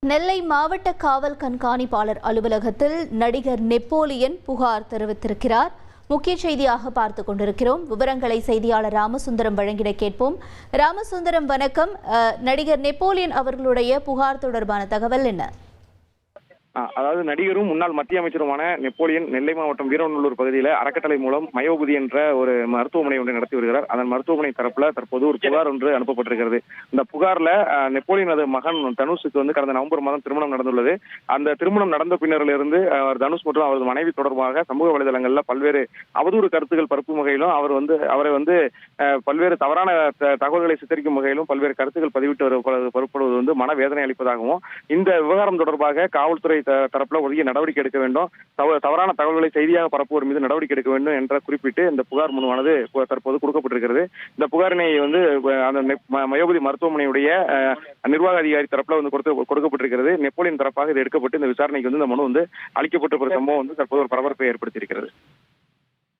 நெல்லை மாவட்ட காவல் கண்காணிப்பாளர் அலுவலகத்தில் நடிகர் நெப்போலியன் புகார் தெரிவித்திருக்கிறார். முக்கிய செய்தியாக பார்த்துக் கொண்டிருக்கிறோம். விவரங்களை செய்தியாளர் ராமசுந்தரம் வழங்கிட கேட்போம். ராமசுந்தரம், வணக்கம். நடிகர் நெப்போலியன் அவர்களுடைய புகார் தொடர்பான தகவல் என்ன? அதாவது நடிகரும் முன்னாள் மத்திய அமைச்சருமான நெப்போலியன் நெல்லை மாவட்டம் வீரநல்லூர் பகுதியில் அறக்கட்டளை மூலம் மயோபதி என்ற ஒரு மருத்துவமனை ஒன்றை நடத்தி வருகிறார். அதன் மருத்துவமனை தரப்புல தற்போது ஒரு புகார் ஒன்று அனுப்பப்பட்டிருக்கிறது. இந்த புகார்ல நெப்போலியனது மகன் தனுஷுக்கு கடந்த நவம்பர் மாதம் திருமணம் நடந்துள்ளது. அந்த திருமணம் நடந்த பின்னரிலிருந்து தனுஷ் மற்றும் அவரது மனைவி தொடர்பாக சமூக வலைதளங்கள்ல பல்வேறு அவதூறு கருத்துக்கள் பரப்பும் வகையிலும் அவரை பல்வேறு தவறான தகவல்களை சித்தரிக்கும் வகையிலும் பல்வேறு கருத்துக்கள் பதிவிட்டு பரப்புவது மனவேதனை அளிப்பதாகவும், இந்த விவகாரம் தொடர்பாக காவல்துறை தரப்புல உரிய நடவடிக்கை எடுக்க வேண்டும், தவறான தகவல்களை செய்தியாக பரப்புவோர் மீது நடவடிக்கை எடுக்க வேண்டும் என்ற குறிப்பிட்டு இந்த புகார் மனுவானது தற்போது கொடுக்கப்பட்டிருக்கிறது. இந்த புகாரினை அந்த மயோபதி மருத்துவமனையுடைய நிர்வாக அதிகாரி தரப்புல கொடுக்கப்பட்டிருக்கிறது. நெப்போலியன் தரப்பாக இது எடுக்கப்பட்டு இந்த விசாரணைக்கு இந்த மனு அளிக்கப்பட்டிருக்கிற சம்பவம் தற்போது ஒரு பரபரப்பை ஏற்படுத்தியிருக்கிறது.